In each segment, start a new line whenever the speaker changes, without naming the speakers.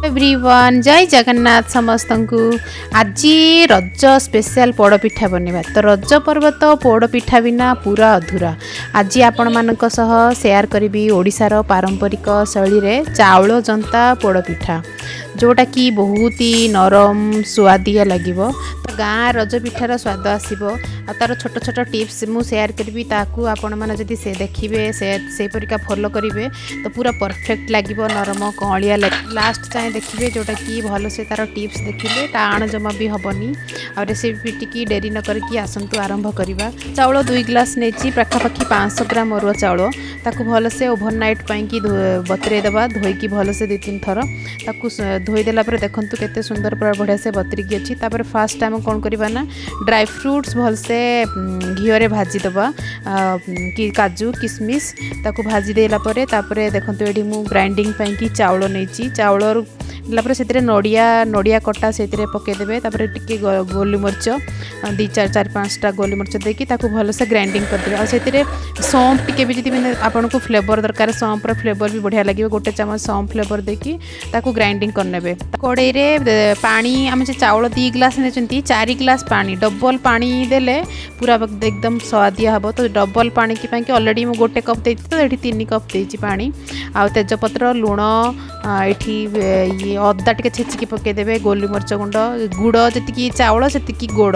Everyone जय जगन्नाथ समस्त को आज रज स्पेशल पोड़पिठा बनवा। तो रज पर्व तो पोड़पिठा बिना पूरा अधूरा। आज आपण मानक सह शेयर करी ओडिशार पारंपरिक शैली रे चाउल जंता पोड़पिठा जोटा कि बहुत ही नरम स्वादिया लगे। तो गाँ रज पिठार स्वाद आसो आ तार छोट छोट टिप्स मु शेयर करी आपण मैंने जदि से देखिए से परिका फॉलो करेंगे तो पूरा परफेक्ट लगे नरम कलिया लास्ट चाहे देखिए जोटा कि भल से तार टिप्स देखिए टाण जमा भी हेनी आ रेसिपी टी डेरी न करके आसतु आरंभ करवा। चाउल 2 ग्लास नहीं पाखापाखि 500 ग्राम अरुआ चाउल ताकू भल से ओभरनाइट पाई बतरे देवा धोईकी भल से 2-3 थर ताकू धोईदेला देखूँ केते सुंदर पूरा बढ़िया से बतरिकी अच्छी। तापर फास्ट टाइम कौन करवा ना ड्राई फ्रूट्स भल से घीओ भाजी दबा कि काजू किशमिश ताकू भाजी देला तापर देखो ये मु ग्राइंडिंग पाई चाउल नहीं चाउल से नड़िया कटा से पकईदे तापर टी गोलमरीच 2-4-5टा गोलमरीच देकी भल से ग्राइंडिंग करदे आ सौंफ टी भी जी आपन को फ्लेवर दरकार सौंफ्र फ्लेवर भी बढ़िया लगे 1 चम्मच सौंफ फ्लेवर देकी ग्राइंडिंग करने। कड़ई रे पानी आम चाउल 2 ग्लास नहीं 4 ग्लास पानी डबल पानी देले पूरा एकदम स्वादिया हम। तो डबल पानी की ऑलरेडी मु 1 कप देती तो ये 3 कप देती पानी आ तेजपत्र लुण ये अदा टे छेचिकी पकईदे गोलमरीच गुंड गुड़ जी चाउल से गोड़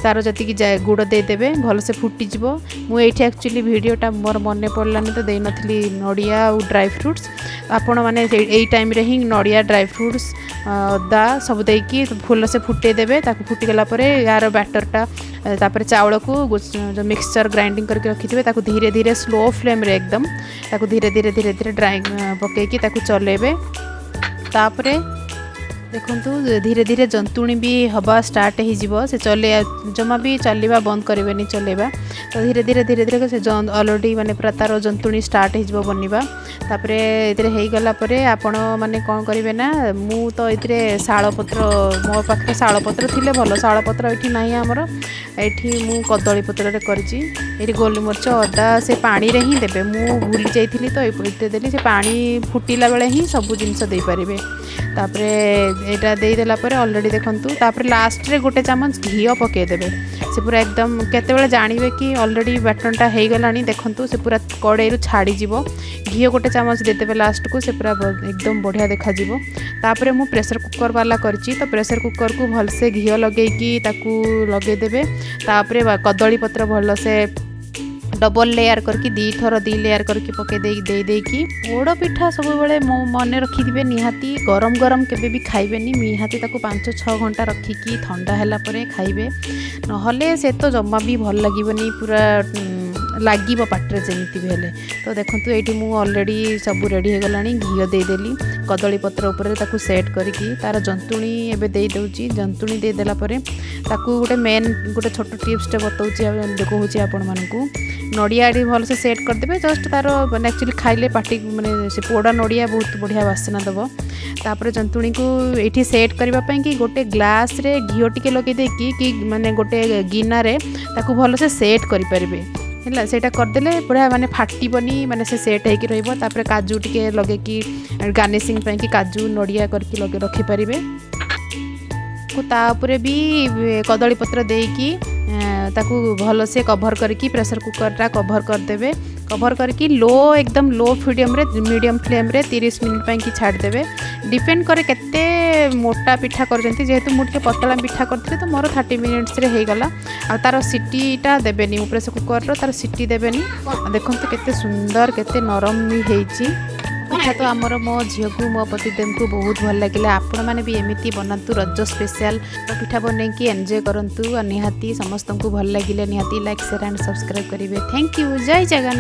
तार जी गुड़ देदेवे भल से फुटीज मुझे एक्चुअली वीडियोटा मोर मन पड़लानी तो देन नड़िया और ड्राई फ्रूट्स आपण मैंने यही टाइम रे ही नड़िया ड्राई फ्रूट्स अदा सब देकी फुल से फुटे देवे फुटीगला यार बैटरटा तापर चाउल को जो मिक्सचर ग्राइंडिंग करके रखिथे धीरे धीरे स्लो फ्लेम रे एकदम धीरे धीरे धीरे धीरे ड्राई पकईकी चलेबे। तापरे देखु धीरे धीरे जंतुणी भी हवा स्टार्ट हो चले जमा भी चलवा बंद करें चलेबा। तो धीरे धीरे धीरे धीरे से ऑलरेडी माने पूरा तार जंतुणी स्टार्ट हो बनवा तापर ये गला आपण मैंने कौन करेंगे ना मु तो ये शालपत्र मो पाखे शालपत्र थी भल शालपत्र ये ना आमर ये मु कदली पत्र कर गोलमरीच अदा से पानी रे ही देबे मु भूली जाइली तो ये देली से पानी फुटिला बेले ही सब जिनस दे पारे। तापर यहाँ देदेला ऑलरेडी देखूँ तापर लास्ट रे 1 चम्मच घी पकईदे से पूरा एकदम केते जानवे कि ऑलरेडी बैटनटा हो गला देखूँ से पूरा कड़ई छाड़ी घी 1 चम्मच देदेवे लास्ट को से पूरा एकदम बढ़िया देखा तापर मु प्रेशर कुकर वाला करची तो प्रेशर कुकर को भल से घी लगेगी लगेदेवे तापर कदली पत्र भल से डबल लेयर करके 2 लेयर करके पके देकी पोड़ पिठा सब बड़े मन रखिथे निहाती गरम गरम केबे भी खाइबे निहाती 5-6 घंटा रखिकी ठंडा हैला परे खाइबे नहले से तो जमा भी भल लगिबनी पूरा लगे पाटे जमीती भी हेले। तो देखूँ ये मुझे ऑलरेडी सब रेडी हो गला घी देदेली कदली पत्र उपर सेट करके तार जंतुणी एवं देदे जंतुणी देदेला गोटे मेन गोटे छोट टिप्सटे बताऊँ कहूँ आपण मानू नड़िया भल से सेट करदे जस्ट तार मैंने एक्चुअली खाइले पार्टी मैंने से पोड़ा नड़िया बहुत बढ़िया बास्ना दब। तापर जंतुणी को ये सेट करने कि गोटे ग्लास रे घी टिके लगे देकी कि माने गोटे गिना रे ताकू भल से सेट करें है सेटा करदेले बढ़िया माने फाटबनी माने से सेट होकर रही। काजू टिके लगे कि गार्निशिंग कि काजू नड़िया करके लगे रखिपारे तापर भी कदली पत्र देकी ताकू भल से कभर करके प्रेशर कुकरटा कभर करदेवे कभर करके लो एकदम लो मीडियम फ्लेम रे 30 मिनट पाई छाड़देवे। डिपेंड करे केते मोटा पिठा करजंती जेहेतु मुझे पतला पिठा करथि तो मोर 30 मिनिट्स रे हो गला आ तार सिटीटा देबेनी प्रेशर कुकर रो तार सिटी देबेनी देखो तो केते सुंदर केते नरम भी हेची पिठा। तो आमर मो झील को मो पतिदेव को बहुत भल लगे आपण मैंने भी एमती बनातु रज स्पेशल पिठा बनैकी एंजॉय करंतु निहाती समस्त को भल लगे निहाती लाइक शेयर एंड सब्सक्राइब करेंगे। थैंक यू जय जगन्नाथ।